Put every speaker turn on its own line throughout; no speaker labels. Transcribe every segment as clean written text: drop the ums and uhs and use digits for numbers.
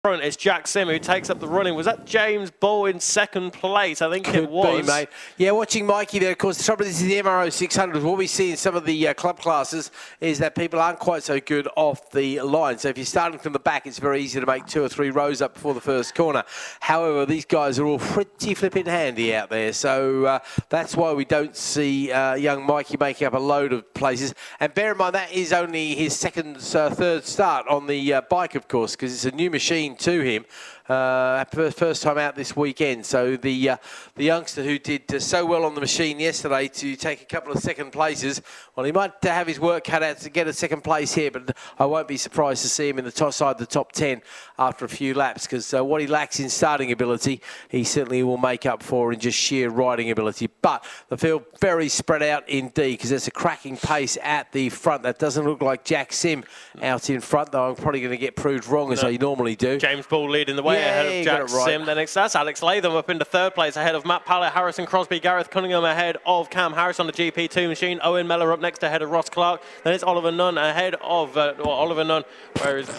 front, it's Jack Sim who takes up the running. Was that James Bull in second place? I think
Could
it was.
be, mate. Yeah, watching Mikey there, of course, the trouble is the MRO 600. What we see in some of the club classes is that people aren't quite so good off the line. So if you're starting from the back, it's very easy to make 2 or 3 rows up before the first corner. However, these guys are all pretty flipping handy out there. So that's why we don't see young Mikey making up a load of places. And bear in mind, that is only his third start on the bike, of course, because it's a new machine to him. First time out this weekend. So the youngster who did so well on the machine yesterday to take a couple of second places, well, he might have his work cut out to get a second place here, but I won't be surprised to see him in the top side of the top 10 after a few laps, because what he lacks in starting ability, he certainly will make up for in just sheer riding ability. But the field very spread out indeed, because there's a cracking pace at the front. That doesn't look like Jack Sim out in front, though I'm probably going to get proved wrong as I normally do.
James Bull leading the way ahead of Jack Sim. Then that's Alex Latham up into third place ahead of Matt Pallett, Harrison Crosby, Gareth Cunningham ahead of Cam Harris on the GP2 machine. Owen Mellor up next ahead of Ross Clark. Then it's Oliver Nunn ahead of Oliver Nunn. Where is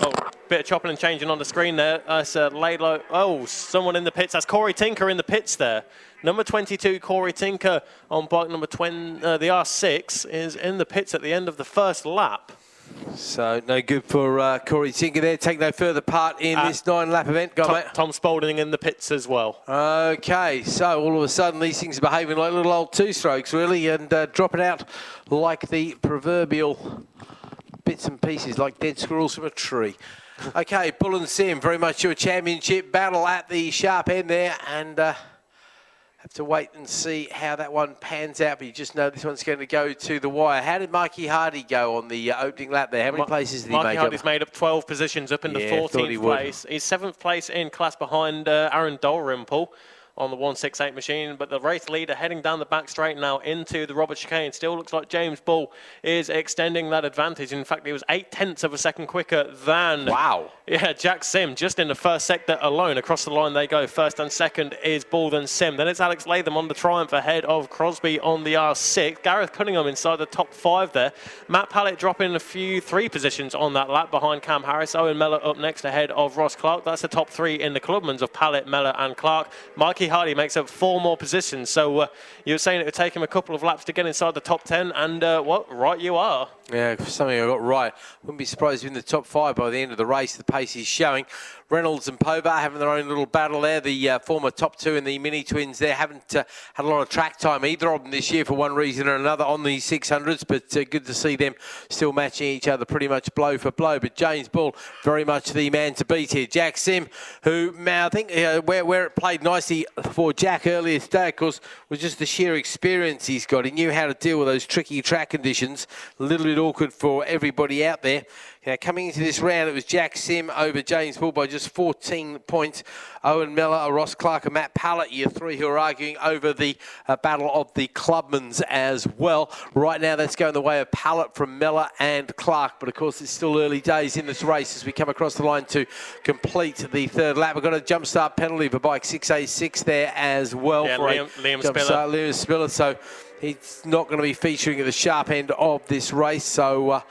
bit of chopping and changing on the screen there. That's Laidlow. Oh, someone in the pits. That's Corey Tinker in the pits there. Number 22, Corey Tinker on bike number 20. The R6 is in the pits at the end of the first lap.
So no good for Corey Tinker there. Take no further part in this 9-lap event. Go on, mate.
Tom Spalding in the pits as well.
Okay, so all of a sudden these things are behaving like little old two-strokes, really, and dropping out like the proverbial bits and pieces, like dead squirrels from a tree. Okay, Bull and Sim, very much your championship battle at the sharp end there, and have to wait and see how that one pans out, but you just know this one's going to go to the wire. How did Mikey Hardy go on the opening lap there? How many places did he make up?
Mikey Hardy's made up 12 positions up into 14th place. He's 7th place in class behind Aaron Dalrymple on the 168 machine, but the race leader heading down the back straight now into the Robert chicane. Still looks like James Bull is extending that advantage. In fact, he was 0.8 of a second quicker than Jack Sim, just in the first sector alone. Across the line they go. First and second is Bull, then Sim. Then it's Alex Latham on the Triumph ahead of Crosby on the R6. Gareth Cunningham inside the top 5 there. Matt Pallett dropping a few 3 positions on that lap behind Cam Harris. Owen Mellor up next ahead of Ross Clark. That's the top 3 in the Clubmans of Pallett, Mellor and Clark. Mikey Hardy makes up 4 more positions. So you were saying it would take him a couple of laps to get inside the top 10, and right you are.
Yeah, something I got right. Wouldn't be surprised if in the top 5 by the end of the race. The pace is showing. Reynolds and Povar having their own little battle there. The former top 2 in the mini twins there haven't had a lot of track time, either of them this year for one reason or another on the 600s, but good to see them still matching each other pretty much blow for blow. But James Bull, very much the man to beat here. Jack Sim, who I think where it played nicely for Jack earlier today, of course, was just the sheer experience he's got. He knew how to deal with those tricky track conditions. A little bit awkward for everybody out there. Coming into this round, it was Jack Sim over James Bull by just 14 points. Owen Mellor, Ross Clark and Matt Pallett, year 3, who are arguing over the battle of the Clubmans as well. Right now, that's going the way of Pallett from Mellor and Clark, but of course, it's still early days in this race as we come across the line to complete the 3rd lap. We've got a jump start penalty for bike 6A6 there as well.
Yeah,
for
Liam Spiller.
Liam Spiller, so he's not going to be featuring at the sharp end of this race, so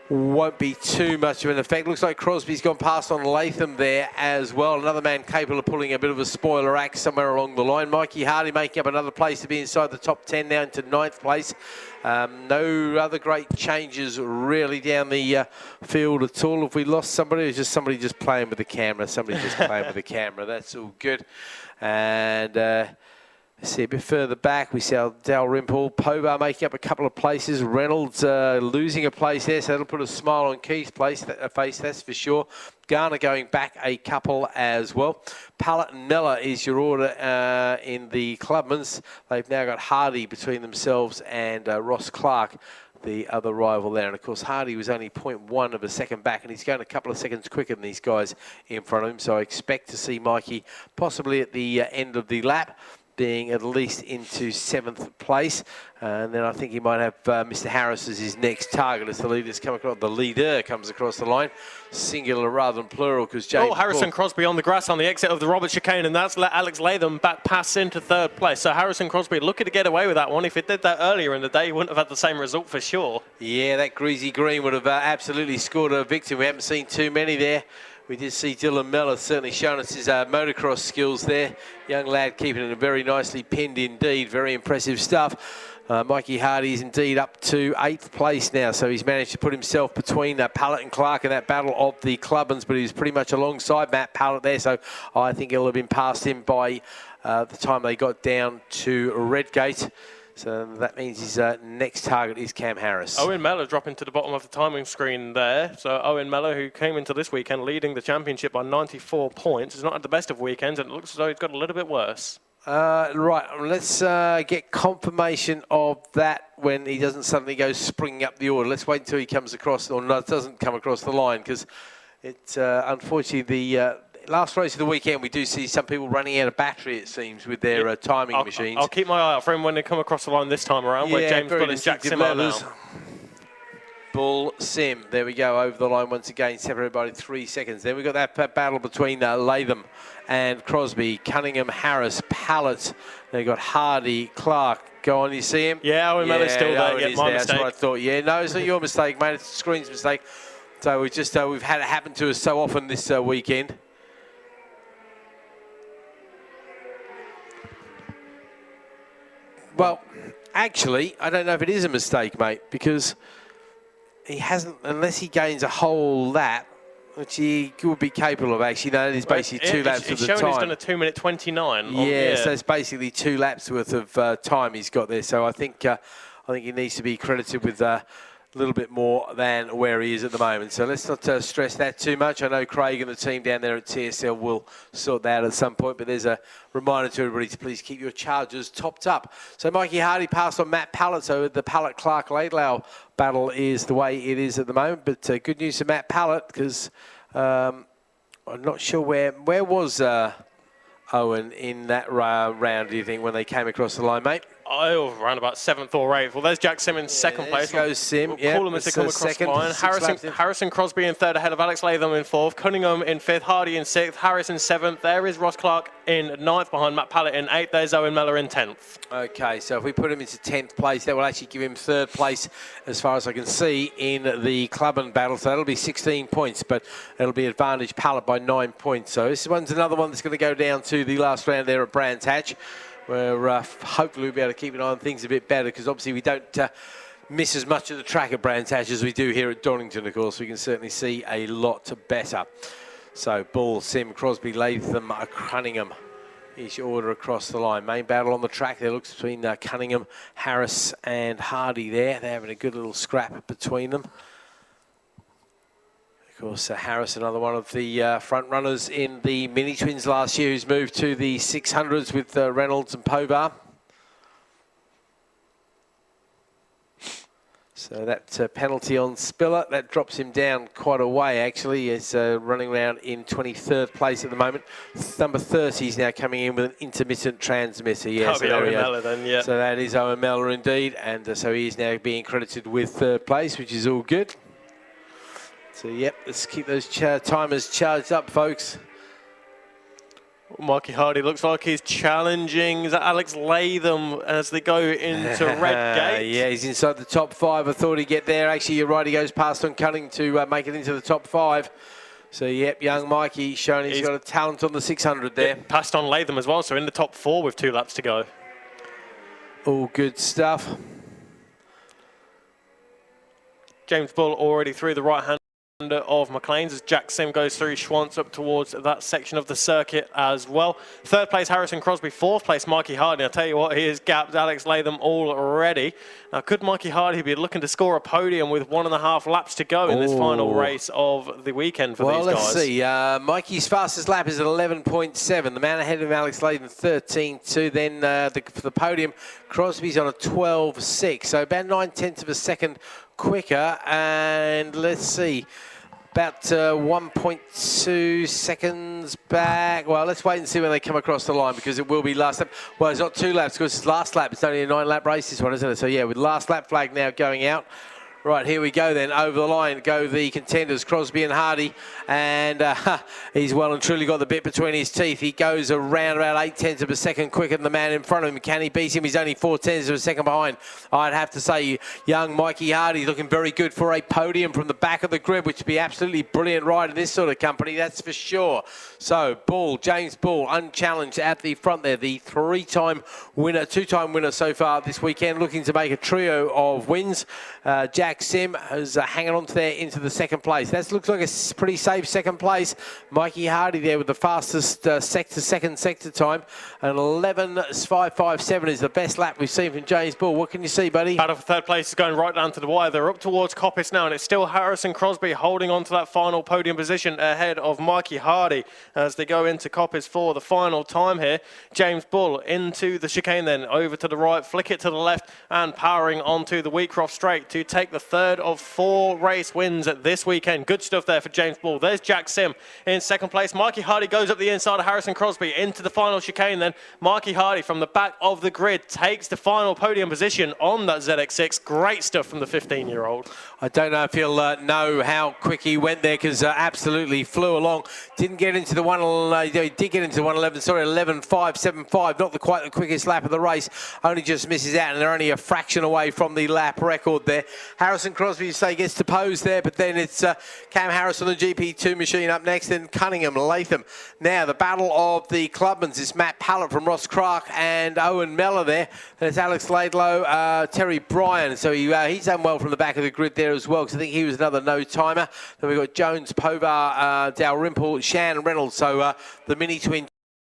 won't be too much of an effect. Looks like Crosby's gone past on Latham there as well. Another man capable of pulling a bit of a spoiler act somewhere along the line. Mikey Hardy making up another place to be inside the top 10 now into 9th place. No other great changes really down the field at all. Have we lost somebody? Or is just somebody just playing with the camera? Somebody just playing with the camera. That's all good. And see a bit further back, we see Dalrymple, Povar making up a couple of places, Reynolds losing a place there, so that'll put a smile on Keith's face, that's for sure. Garner going back a couple as well. Pallett and Mellor is your order in the Clubmans. They've now got Hardy between themselves and Ross Clark, the other rival there. And of course, Hardy was only 0.1 of a second back, and he's going a couple of seconds quicker than these guys in front of him. So I expect to see Mikey possibly at the end of the lap being at least into 7th place. And then I think he might have Mr. Harris as his next target as the leader comes across the line. Singular rather than plural, because James
Harrison Crosby on the grass on the exit of the Robert chicane, and that's let Alex Latham back pass into 3rd place. So Harrison Crosby looking to get away with that one. If it did that earlier in the day, he wouldn't have had the same result for sure.
Yeah, that greasy green would have absolutely scored a victory. We haven't seen too many there We did see Dylan Mellor certainly showing us his motocross skills there. Young lad keeping it very nicely pinned indeed. Very impressive stuff. Mikey Hardy is indeed up to 8th place now, so he's managed to put himself between Pallett and Clark in that battle of the Clubmans, but he's pretty much alongside Matt Pallett there, so I think he'll have been past him by the time they got down to Redgate. So that means his next target is Cam Harris.
Owen Mellor dropping to the bottom of the timing screen there. So Owen Mellor, who came into this weekend leading the championship by 94 points, has not had the best of weekends, and it looks as though he's got a little bit worse.
Right, let's get confirmation of that when he doesn't suddenly go springing up the order. Let's wait until he comes across, or no, doesn't come across the line, because it's unfortunately the last race of the weekend, we do see some people running out of battery, it seems, with their timing machines.
I'll keep my eye out for him when they come across the line this time around, where James Bull and Jack Sim are now.
Bull, Sim, there we go, over the line once again, separated by 3 seconds. Then we've got that battle between Latham and Crosby, Cunningham, Harris, Pallett. Then we've got Hardy, Clark. Go on, you see him?
Yeah, Owen Mellor's still there. Yeah, my mistake.
That's what I thought. Yeah, no, it's not your mistake, mate. It's the screen's mistake. So we just we've had it happen to us so often this weekend. Well, actually, I don't know if it is a mistake, mate, because he hasn't, unless he gains a whole lap, which he would be capable of actually. No, it is basically 2 laps of the time.
He's done a 2:29.
Yeah, so it's basically 2 laps worth of time he's got there. So I think he needs to be credited with a little bit more than where he is at the moment. So let's not stress that too much. I know Craig and the team down there at TSL will sort that out at some point, but there's a reminder to everybody to please keep your chargers topped up. So Mikey Hardy passed on Matt Pallett, so the Pallett-Clark-Laidlaw battle is the way it is at the moment. But good news for Matt Pallett, because I'm not sure where was Owen in that round, do you think, when they came across the line, mate?
Oh, around about 7th or 8th. Well, there's Jack Sim in second place.
There goes Sim.
We'll call him as they come across the line. Harrison Crosby in 3rd, ahead of Alex Latham in 4th. Cunningham in 5th. Hardy in 6th. Harris in 7th. There is Ross Clark in 9th, behind Matt Pallett in 8th. There's Owen Mellor in 10th.
Okay, so if we put him into 10th place, that will actually give him 3rd place, as far as I can see, in the Clubman battle. So that'll be 16 points, but it'll be advantage Pallett by 9 points. So this one's another one that's going to go down to the last round there at Brands Hatch, where hopefully we'll be able to keep an eye on things a bit better, because obviously we don't miss as much of the track at Brands Hatch as we do here at Donnington, of course. We can certainly see a lot better. So Bull, Sim, Crosby, Latham, Cunningham, each order across the line. Main battle on the track there looks between Cunningham, Harris and Hardy there. They're having a good little scrap between them. Of course, Harris, another one of the front runners in the Mini Twins last year, who's moved to the 600s with Reynolds and Pobar. So that penalty on Spiller, that drops him down quite a way, actually. He's running around in 23rd place at the moment. Number 30 is now coming in with an intermittent transmitter. Yeah,
so Owen Mellor then, yeah.
So that is Owen Mellor indeed, and so he is now being credited with 3rd place, which is all good. So, yep, let's keep those timers charged up, folks.
Mikey Hardy looks like he's challenging Alex Latham as they go into Redgate.
Yeah, he's inside the top 5. I thought he'd get there. Actually, you're right, he goes past on Cunning to make it into the top 5. So, yep, young Mikey showing he's got a talent on the 600 there.
Passed on Latham as well, so in the top 4 with 2 laps to go.
All good stuff.
James Bull already through the right-hand of McLean's as Jack Sim goes through Schwantz up towards that section of the circuit as well. 3rd place Harrison Crosby, 4th place Mikey Hardy. I'll tell you what, he has gapped Alex Latham already. Now, could Mikey Hardy be looking to score a podium with 1.5 laps to go in this final race of the weekend for these guys?
Well, let's see. Mikey's fastest lap is at 11.7. The man ahead of Alex Latham, 13.2. Then for the podium, Crosby's on a 12.6. So about 9/10 of a second quicker. And let's see. About 1.2 seconds back. Well, let's wait and see when they come across the line, because it will be last lap. Well, it's not 2 laps, because it's last lap. It's only a 9-lap race, this one, isn't it? So, yeah, with last lap flag now going out. Right, here we go then. Over the line go the contenders, Crosby and Hardy. And he's well and truly got the bit between his teeth. He goes around about 8/10 of a second quicker than the man in front of him. Can he beat him? He's only 4/10 of a second behind. I'd have to say young Mikey Hardy looking very good for a podium from the back of the grid, which would be absolutely brilliant ride in this sort of company, that's for sure. So Bull, James Bull, unchallenged at the front there. The two-time winner so far this weekend, looking to make a trio of wins. Jack Sim is hanging on to there into the second place. That looks like a pretty safe second place. Mikey Hardy there with the fastest second sector time. And 11.557 is the best lap we've seen from James Bull. What can you see, buddy?
Battle for third place is going right down to the wire. They're up towards Coppice now, and it's still Harrison Crosby holding on to that final podium position ahead of Mikey Hardy as they go into Coppice for the final time here. James Bull into the chicane then, over to the right, flick it to the left, and powering onto the Wheatcroft straight to take the third of 4 race wins at this weekend. Good stuff there for James Bull. There's Jack Sim in second place. Mikey Hardy goes up the inside of Harrison Crosby into the final chicane then. Mikey Hardy from the back of the grid takes the final podium position on that ZX6. Great stuff from the 15-year-old.
I don't know if he'll know how quick he went there, because absolutely flew along. Didn't get into the he did get into the 111, sorry, 11.575. Not quite the quickest lap of the race. Only just misses out, and they're only a fraction away from the lap record there. Harrison Crosby, you say, gets to pose there, but then it's Cam Harris on the GP2 machine up next, then Cunningham, Latham. Now, the battle of the Clubmans is Matt Pallett from Ross Clark and Owen Mellor there. And it's Alex Laidlow, Terry Bryan. So he's done well from the back of the grid there as well, because I think he was another no-timer. Then we've got Jones, Povar, Dalrymple, Shan and Reynolds. So the mini-twin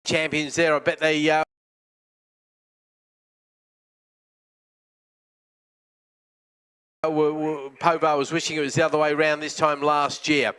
champions there. I bet they... Povar was wishing it was the other way around this time last year.